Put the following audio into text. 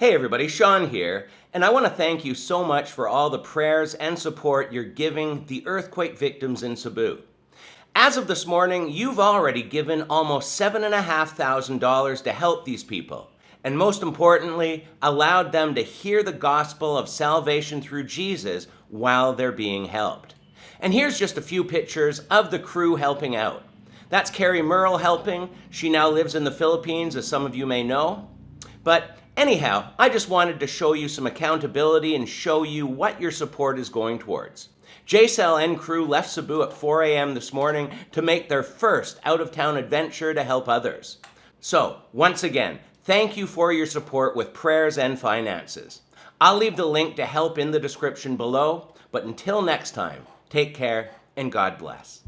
Hey everybody, Sean here, and I want to thank you so much for all the prayers and support you're giving the earthquake victims in Cebu. As of this morning, you've already given almost $7,500 to help these people, and most importantly, allowed them to hear the gospel of salvation through Jesus while they're being helped. And here's just a few pictures of the crew helping out. That's Carrie Merle helping. She now lives in the Philippines, as some of you may know. But anyhow, I just wanted to show you some accountability and show you what your support is going towards. JCell and crew left Cebu at 4 a.m. this morning to make their first out-of-town adventure to help others. So, once again, thank you for your support with prayers and finances. I'll leave the link to help in the description below, but until next time, take care and God bless.